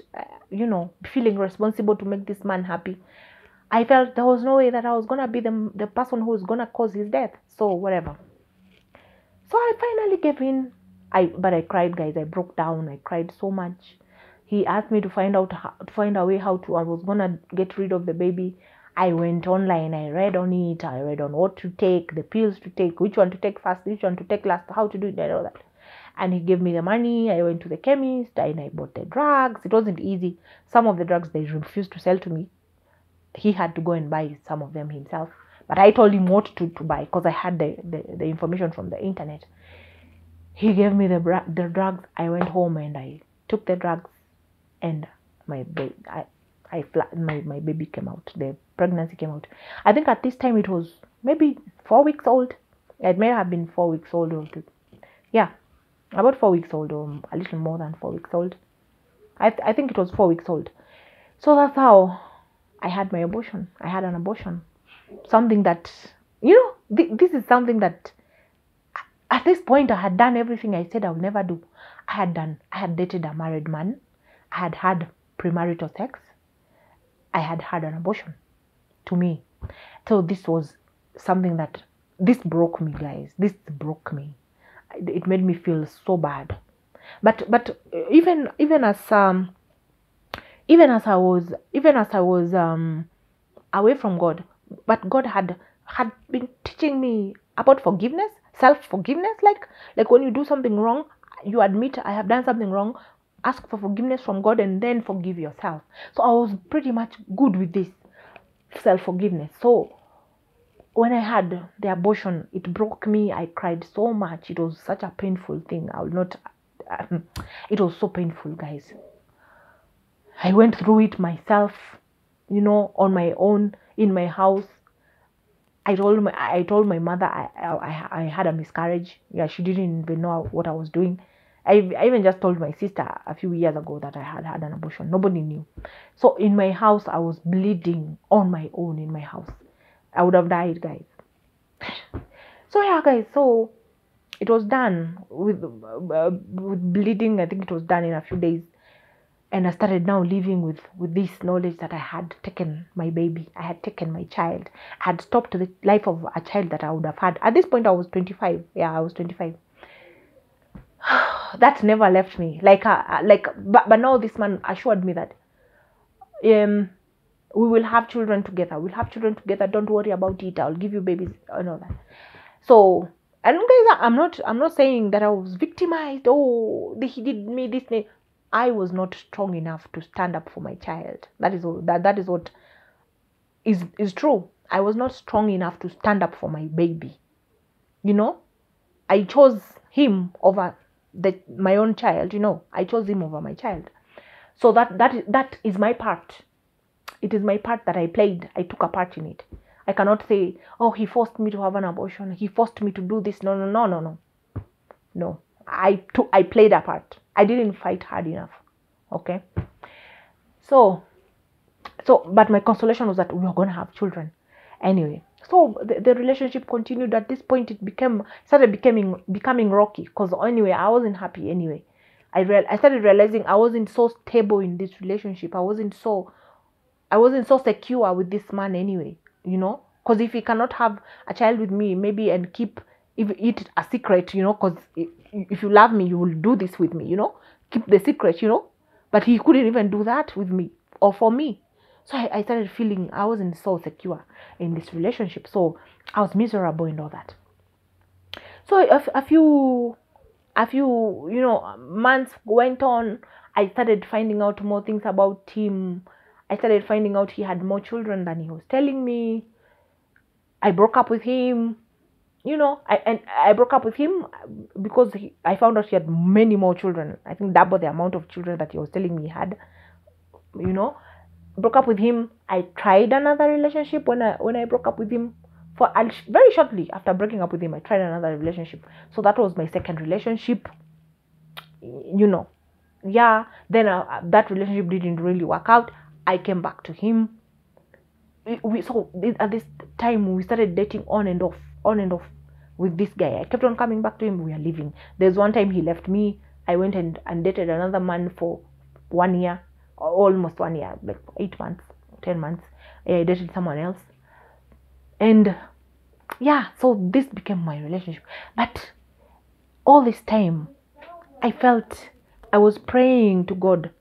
feeling responsible to make this man happy, I felt there was no way that I was going to be the person who was going to cause his death. So whatever. So I finally gave in. But I cried, guys. I broke down. I cried so much. He asked me to find a way how to. I was gonna get rid of the baby. I went online. I read on it. I read on what to take, the pills to take, which one to take first, which one to take last, how to do it, and all that. And he gave me the money. I went to the chemist and I bought the drugs. It wasn't easy. Some of the drugs they refused to sell to me. He had to go and buy some of them himself. But I told him what to buy because I had the information from the internet. He gave me the drugs. I went home and I took the drugs, and my baby came out. The pregnancy came out. I think at this time it was maybe 4 weeks old. It may have been 4 weeks old or two. Yeah, about 4 weeks old or a little more than 4 weeks old. I think it was 4 weeks old. So that's how I had my abortion. I had an abortion. Something that, this is something that at this point I had done everything I said I would never do. I had dated a married man. I had had premarital sex. I had had an abortion to me. So this was something this broke me, guys. This broke me. It made me feel so bad. But even as I was away from God, but God had been teaching me about forgiveness, self-forgiveness. Like when you do something wrong, you admit I have done something wrong, ask for forgiveness from God, and then forgive yourself. So I was pretty much good with this self-forgiveness. So when I had the abortion, it broke me. I cried so much. It was such a painful thing. I will not. It was so painful, guys. I went through it myself, on my own in my house. I told my mother I had a miscarriage. Yeah, she didn't even know what I was doing. I even just told my sister a few years ago that I had had an abortion. Nobody knew. So in my house, I was bleeding on my own in my house. I would have died, guys. So yeah, guys. So it was done with bleeding. I think it was done in a few days. And I started now living with this knowledge that I had taken my baby. I had taken my child. I had stopped the life of a child that I would have had. At this point, I was 25. Yeah, I was 25. That never left me. But now this man assured me that we will have children together. We'll have children together. Don't worry about it. I'll give you babies and all that. So, and guys, I'm not saying that I was victimized. Oh, he did me this. I was not strong enough to stand up for my child. That is what is true. I was not strong enough to stand up for my baby. I chose him over my own child. I chose him over my child. So that is my part. It is my part that I played. I took a part in it. I cannot say, oh, he forced me to have an abortion. He forced me to do this. No. No. I played a part. I didn't fight hard enough. Okay. So, but my consolation was that we were going to have children. Anyway, so the relationship continued. At this point, it started becoming rocky. Because anyway, I wasn't happy anyway. I started realizing I wasn't so stable in this relationship. I wasn't so secure with this man anyway. Because if he cannot have a child with me, maybe, and keep it a secret, because if you love me, you will do this with me, keep the secret, but he couldn't even do that with me or for me. So I started feeling I wasn't so secure in this relationship. So I was miserable and all that. So a few months went on. I started finding out more things about him. I started finding out he had more children than he was telling me. I broke up with him. I broke up with him because I found out he had many more children. I think double the amount of children that he was telling me he had. You know, broke up with him. I tried another relationship when I broke up with him. Very shortly after breaking up with him, I tried another relationship. So that was my second relationship. Yeah. Then that relationship didn't really work out. I came back to him. At this time we started dating on and off with this guy. I kept on coming back to him. We are living. There's one time he left me. I went and dated another man for 1 year, almost 1 year, like 8 months, 10 months. I dated someone else, and yeah, so this became my relationship. But all this time I felt I was praying to God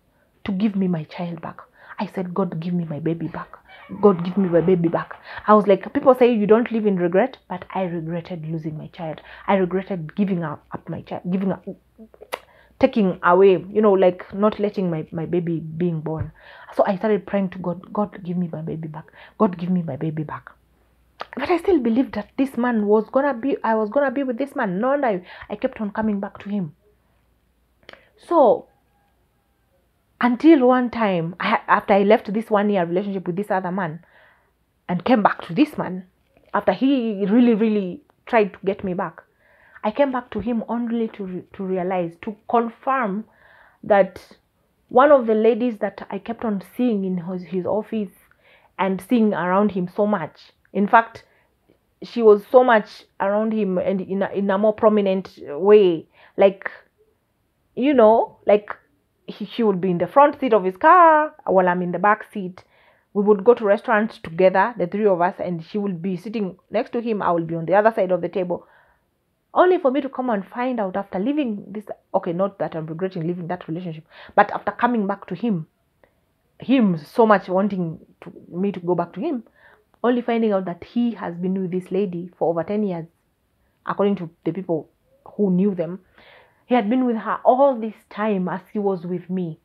to give me my child back. I said, God, give me my baby back. God, give me my baby back. I was like, people say you don't live in regret, but I regretted losing my child. I regretted giving up my child, taking away, like not letting my baby being born. So I started praying to God, God, give me my baby back. God, give me my baby back. But I still believed that this man I was going to be with this man. No, and I kept on coming back to him. So until one time, after I left this 1 year relationship with this other man and came back to this man, after he really, really tried to get me back, I came back to him only to realize, to confirm that one of the ladies that I kept on seeing in his office and seeing around him so much, in fact, she was so much around him and in a more prominent way, like, like she would be in the front seat of his car while I'm in the back seat. We would go to restaurants together, the three of us, and she would be sitting next to him. I will be on the other side of the table. Only for me to come and find out after leaving this, okay, not that I'm regretting leaving that relationship, but after coming back to him so much wanting me to go back to him, only finding out that he has been with this lady for over 10 years, according to the people who knew them. He had been with her all this time as he was with me.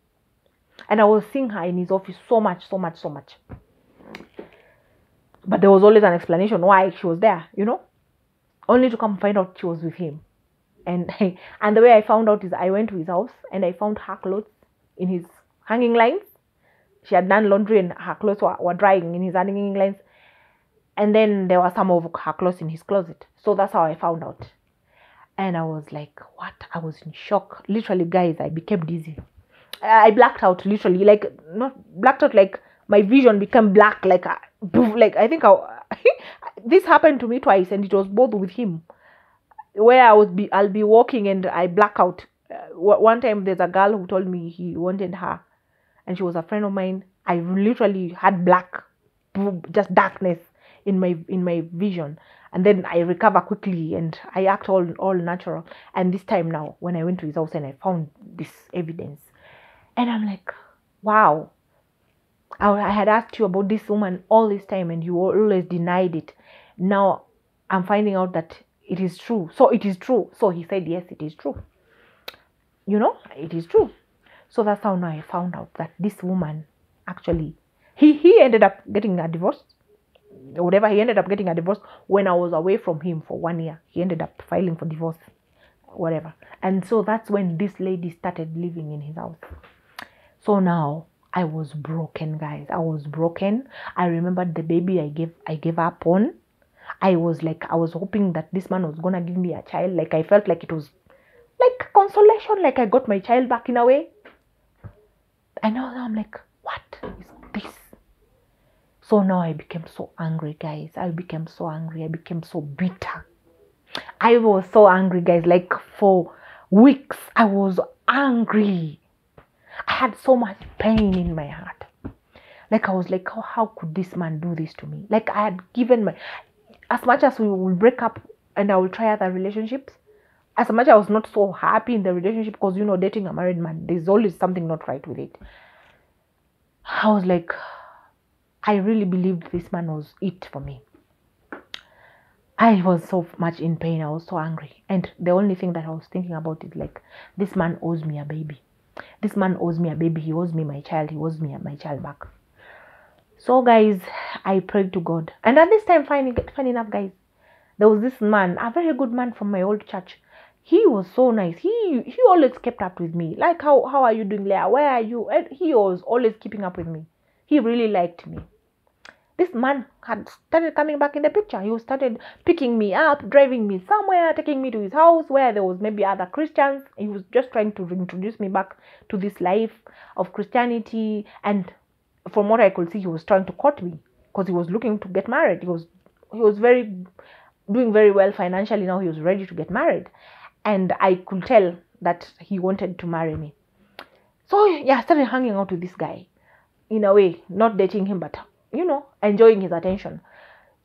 And I was seeing her in his office so much. But there was always an explanation why she was there, only to come find out she was with him. And and the way I found out is I went to his house and I found her clothes in his hanging lines. She had done laundry and her clothes were drying in his hanging lines. And then there were some of her clothes in his closet. So that's how I found out. And I was like, what? I was in shock. Literally, guys, I became dizzy. I blacked out, literally. Like, not blacked out, like my vision became black. Like I think this happened to me twice, and it was both with him. Where I'll be walking and I black out. One time, there's a girl who told me he wanted her, and she was a friend of mine. I literally had just darkness in my vision. And then I recover quickly and I act all natural. And this time now, when I went to his house and I found this evidence, and I'm like, wow, I had asked you about this woman all this time and you always denied it. Now I'm finding out that it is true. So it is true. So he said, yes, it is true. It is true. So that's how now I found out that this woman actually, he ended up getting a divorce. He ended up getting a divorce when I was away from him for 1 year. He ended up filing for divorce, whatever. And so that's when this lady started living in his house. So now I was broken, guys. I was broken. I remembered the baby I gave up on. I was hoping that this man was gonna give me a child. Like I felt like it was like consolation, like I got my child back in a way. And now I'm like, what is this? So now I became so angry, guys. I became so angry. I became so bitter. I was so angry, guys. Like for weeks, I was angry. I had so much pain in my heart. Like I was like, how could this man do this to me? Like I had given as much as we will break up and I will try other relationships, as much as I was not so happy in the relationship because, dating a married man, there's always something not right with it. I was like, I really believed this man was it for me. I was so much in pain. I was so angry. And the only thing that I was thinking about is like, this man owes me a baby. This man owes me a baby. He owes me my child. He owes me my child back. So guys, I prayed to God. And at this time, funny enough, guys, There was this man, a very good man from my old church. He was so nice. He always kept up with me. Like, how are you doing, Leah? Where are you? And he was always keeping up with me. He really liked me. This man had started coming back in the picture. He started picking me up, driving me somewhere, taking me to his house where there was maybe other Christians. He was just trying to introduce me back to this life of Christianity. And from what I could see, he was trying to court me because he was looking to get married. He was doing very well financially. Now he was ready to get married. And I could tell that he wanted to marry me. So yeah, I started hanging out with this guy. In a way, not dating him, but enjoying his attention.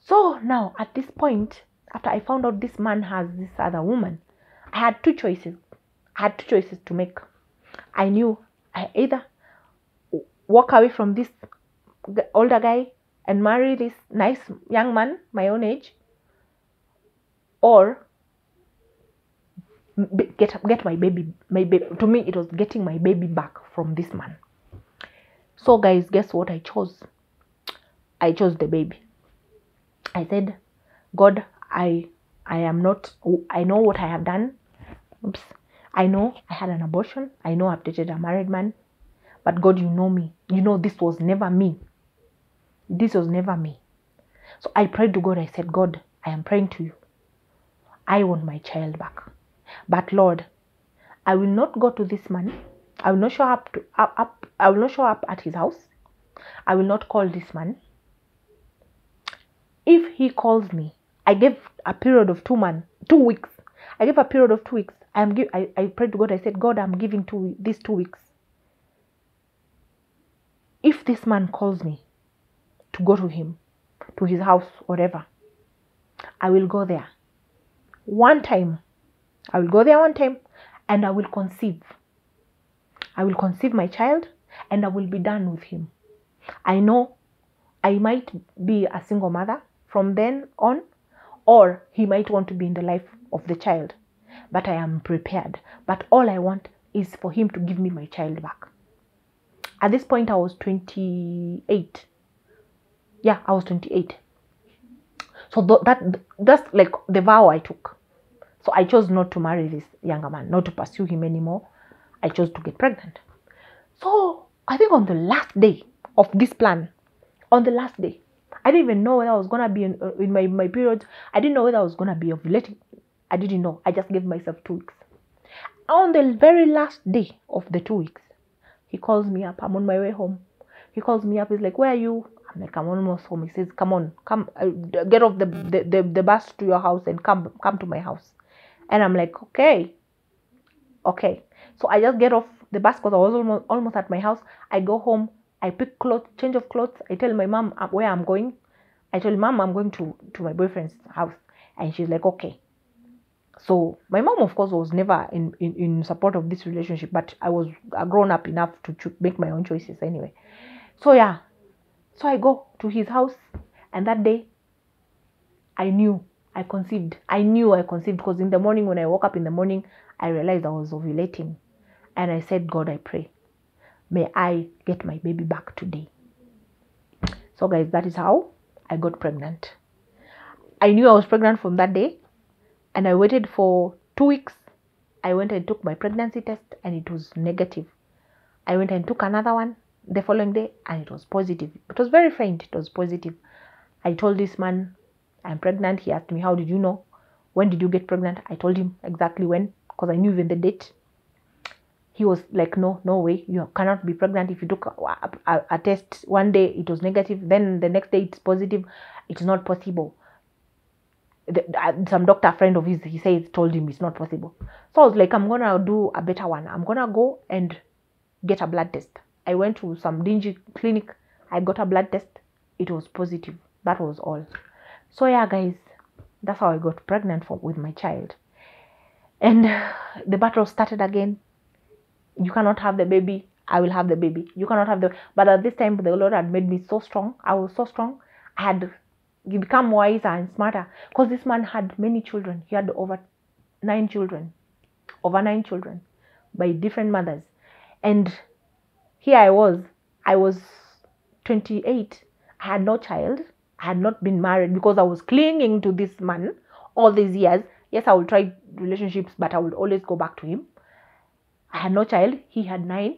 So now at this point, after I found out this man has this other woman, I had two choices. To make. I knew I either walk away from this older guy and marry this nice young man my own age, or get my baby. To me, it was getting my baby back from this man. So guys, guess what I chose? I chose the baby. I said, God, I know what I have done. Oops. I know I had an abortion. I know I've dated a married man. But God, you know me. You know this was never me. This was never me. So I prayed to God. I said, God, I am praying to you. I want my child back. But Lord, I will not go to this man. I will not show up I will not show up at his house. I will not call this man. If he calls me, I gave a period of 2 weeks. I gave a period of 2 weeks. I prayed to God. I said, God, I'm giving these 2 weeks. If this man calls me to go to him, to his house, whatever, I will go there. One time. I will go there one time and I will conceive. I will conceive my child and I will be done with him. I know I might be a single mother from then on, or he might want to be in the life of the child. But I am prepared. But all I want is for him to give me my child back. At this point, I was 28. Yeah, I was 28. So that's like the vow I took. So I chose not to marry this younger man, not to pursue him anymore. I chose to get pregnant. So I think on the last day of this plan, I didn't even know whether I was going to be in my period. I didn't know whether I was going to be ovulating. I didn't know. I just gave myself 2 weeks. On the very last day of the 2 weeks, he calls me up. I'm on my way home. He calls me up. He's like, where are you? I'm like, I'm almost home. He says, come, get off the bus to your house and come to my house. And I'm like, okay. So I just get off the bus because I was almost at my house. I go home. I pick clothes, change of clothes. I tell my mom where I'm going. I tell Mom I'm going to my boyfriend's house. And she's like, okay. So my mom, of course, was never in support of this relationship. But I was grown up enough to make my own choices anyway. So yeah. So I go to his house. And that day, I knew I conceived. I knew I conceived because in the morning, when I woke up in the morning, I realized I was ovulating. And I said, God, I pray, may I get my baby back today. So guys, that is how I got pregnant. I knew I was pregnant from that day. And I waited for 2 weeks. I went and took my pregnancy test and it was negative. I went and took another one the following day and it was positive. It was very faint. It was positive. I told this man, I'm pregnant. He asked me, how did you know? When did you get pregnant? I told him exactly when, because I knew even the date. He was like, no way. You cannot be pregnant. If you took a test one day, it was negative. Then the next day, it's positive. It's not possible. Some doctor friend of his, told him it's not possible. So I was like, I'm going to do a better one. I'm going to go and get a blood test. I went to some dingy clinic. I got a blood test. It was positive. That was all. So yeah, guys, that's how I got pregnant with my child. And the battle started again. You cannot have the baby. I will have the baby. You cannot have but at this time, the Lord had made me so strong. I was so strong. I had become wiser and smarter because this man had many children. He had over 9 children by different mothers. And here I was 28. I had no child. I had not been married because I was clinging to this man all these years. Yes, I will try relationships, but I will always go back to him. I had no child. He had 9.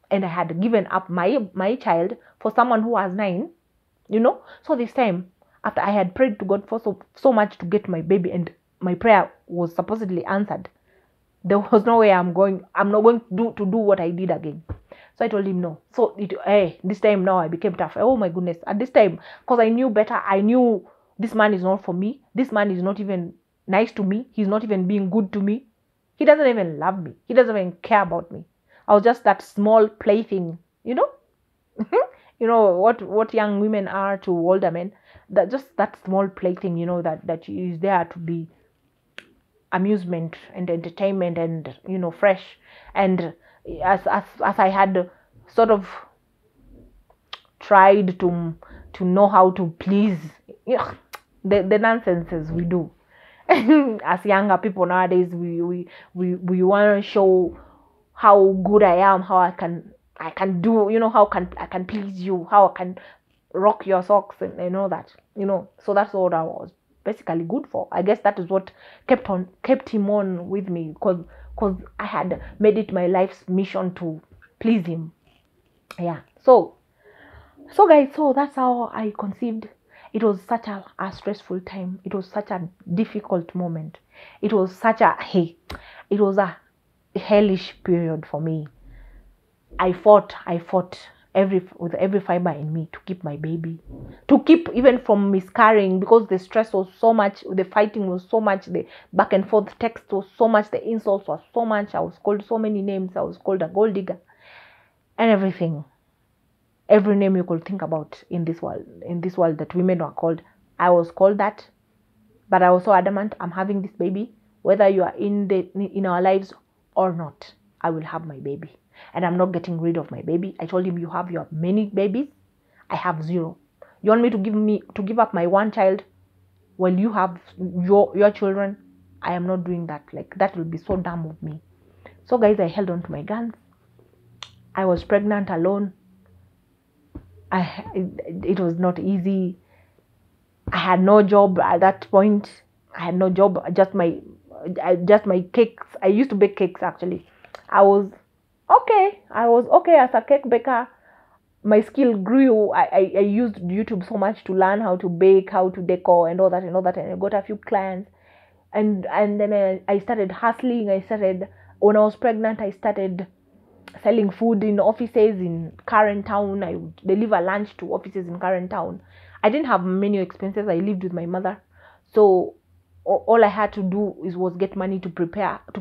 And I had given up my child for someone who has 9, So this time, after I had prayed to God for so much to get my baby, and my prayer was supposedly answered, there was no way I'm not going to do what I did again. So I told him no. So this time now I became tough. Oh my goodness. At this time, because I knew better, I knew this man is not for me. This man is not even nice to me. He's not even being good to me. He doesn't even love me. He doesn't even care about me. I was just that small plaything, you know what young women are to older men. That small plaything, that is there to be amusement and entertainment and fresh. And as I had sort of tried to know how to please, the nonsenses we do as younger people nowadays. We want to show how good I am, how I can do, how I can please you, how I can rock your socks and all that, so that's what I was basically good for. I guess that is what kept him on with me, because I had made it my life's mission to please him. Yeah. So guys, so that's how I conceived. It was such a stressful time. It was such a difficult moment. It was a hellish period for me. I fought with every fiber in me to keep my baby, to keep even from miscarrying, because the stress was so much, the fighting was so much, the back and forth text was so much, the insults were so much. I was called so many names. I was called a gold digger and everything. Every name you could think about in this world that women are called, I was called that. But I was so adamant, I'm having this baby, whether you are in our lives or not. I will have my baby, and I'm not getting rid of my baby. I told him, you have your many babies, I have 0. You want me to give up my one child while you have your children? I am not doing that. Like, that will be so dumb of me. So guys, I held on to my guns. I was pregnant alone. It was not easy. I had no job at that point. I had no job. Just my cakes. I used to bake cakes, actually. I was okay as a cake baker. My skill grew. I used YouTube so much to learn how to bake, how to decor, and all that. And I got a few clients, and then I started hustling. When I was pregnant, I started selling food in offices in Karen Town. I would deliver lunch to offices in Karen Town. I didn't have many expenses. I lived with my mother. So all I had to do was get money to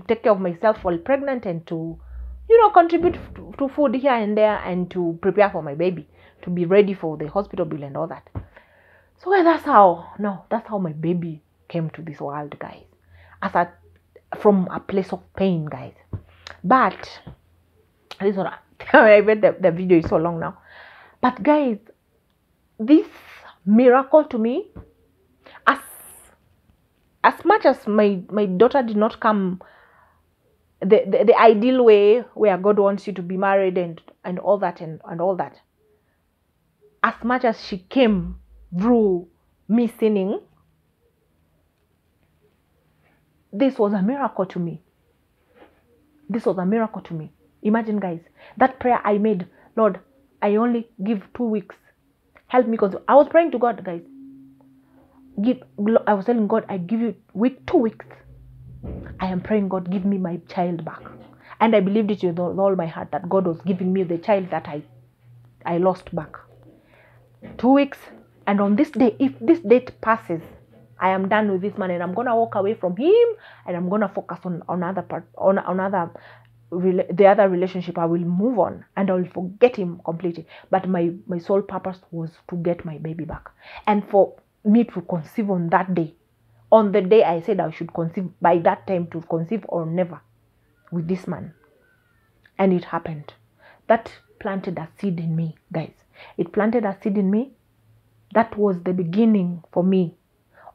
take care of myself while pregnant, and to, contribute to food here and there, and to prepare for my baby, to be ready for the hospital bill and all that. So that's how my baby came to this world, guys. From a place of pain, guys. But this one, I bet the video is so long now. But guys, this miracle to me, as much as my daughter did not come the ideal way, where God wants you to be married and all that and all that, as much as she came through me sinning, this was a miracle to me. Imagine, guys, that prayer I made, Lord, I only give 2 weeks. Help me, because I was praying to God, guys. I was telling God, I give you 2 weeks. I am praying, God, give me my child back. And I believed it with all my heart that God was giving me the child that I lost back. 2 weeks. And on this day, if this date passes, I am done with this man, and I'm going to walk away from him, and I'm going to focus on the other relationship. I will move on, and I will forget him completely. But my sole purpose was to get my baby back, and for me to conceive on that day, on the day I said I should conceive, by that time to conceive or never with this man. And it happened. That planted a seed in me, guys. It planted a seed in me. That was the beginning for me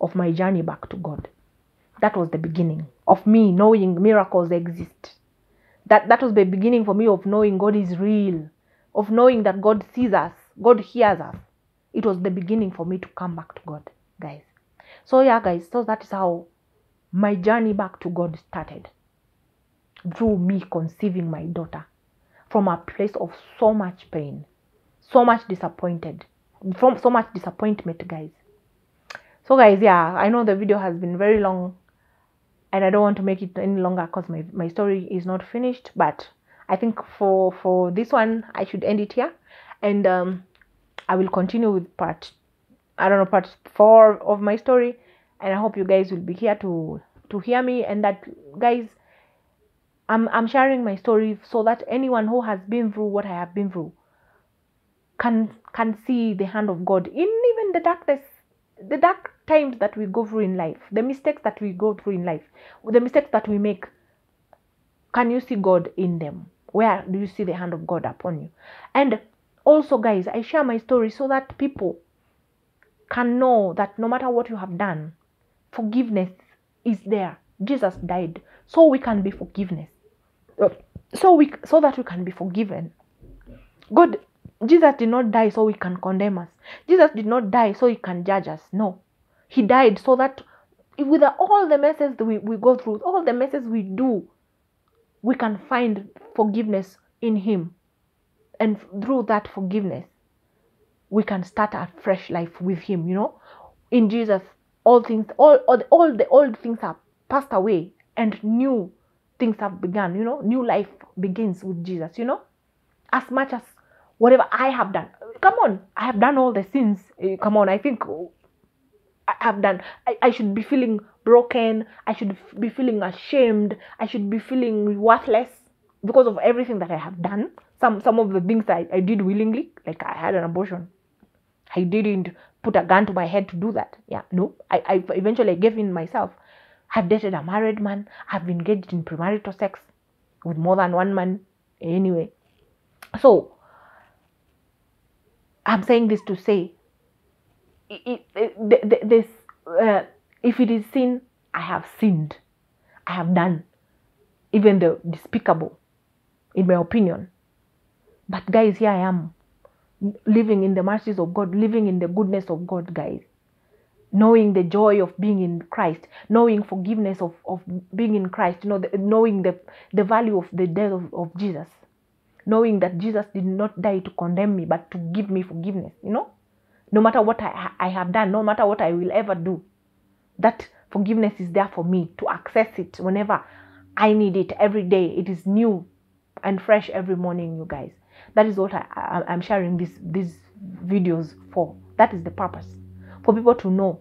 of my journey back to God. That was the beginning of me knowing miracles exist. That was the beginning for me of knowing God is real, of knowing that God sees us, God hears us. It was the beginning for me to come back to God, guys. So yeah, guys, so that is how my journey back to God started, through me conceiving my daughter from a place of so much pain, so much disappointed, from so much disappointment, guys. So guys, yeah, I know the video has been very long and I don't want to make it any longer because my story is not finished, but I think for this one I should end it here, and I will continue with part 4 of my story, and I hope you guys will be here to hear me, and that, guys, I'm sharing my story so that anyone who has been through what I have been through can see the hand of God in even the dark times that we go through in life, the mistakes that we go through in life, the mistakes that we make. Can you see God in them? Where do you see the hand of God upon you? And also, guys, I share my story so that people can know that no matter what you have done, forgiveness is there. Jesus died so we can be forgiven. So that we can be forgiven. Jesus did not die so he can condemn us. Jesus did not die so he can judge us. No. He died so that with all the messes that we go through, all the messes we do, we can find forgiveness in him. And through that forgiveness, we can start a fresh life with him, In Jesus, all the old things have passed away and new things have begun, New life begins with Jesus, As much as whatever I have done, come on, I have done all the sins. Come on, I think I have done. I should be feeling broken. I should be feeling ashamed. I should be feeling worthless because of everything that I have done. Some of the things I did willingly, like I had an abortion. I didn't put a gun to my head to do that. Yeah, no. I eventually gave in myself. I've dated a married man. I've engaged in premarital sex with more than one man. Anyway, so I'm saying this to say, if it is sin, I have sinned. I have done even the despicable, in my opinion. But guys, here I am, living in the mercies of God, living in the goodness of God, guys. Knowing the joy of being in Christ, knowing forgiveness of being in Christ, knowing the value of the death of Jesus. Knowing that Jesus did not die to condemn me, but to give me forgiveness, No matter what I have done, no matter what I will ever do, that forgiveness is there for me to access it whenever I need it. Every day, it is new and fresh every morning, you guys. That is what I'm sharing these videos for. That is the purpose. For people to know.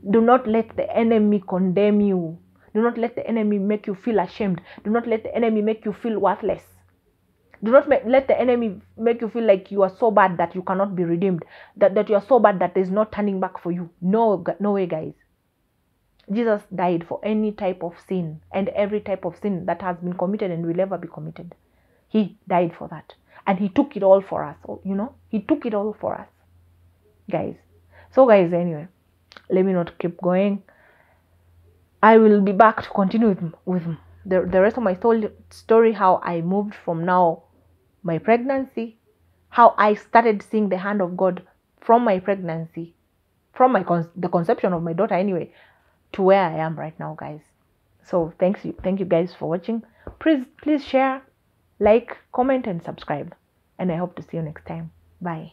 Do not let the enemy condemn you. Do not let the enemy make you feel ashamed. Do not let the enemy make you feel worthless. Do not let the enemy make you feel like you are so bad that you cannot be redeemed. That you are so bad that there's no turning back for you. No way, guys. Jesus died for any type of sin and every type of sin that has been committed and will ever be committed. He died for that. And he took it all for us, He took it all for us, guys. So, guys, anyway, let me not keep going. I will be back to continue with the rest of my story, how I moved from now, my pregnancy, how I started seeing the hand of God from my pregnancy, from the conception of my daughter anyway, to where I am right now, guys. So thank you guys for watching. Please share, like, comment, and subscribe. And I hope to see you next time. Bye.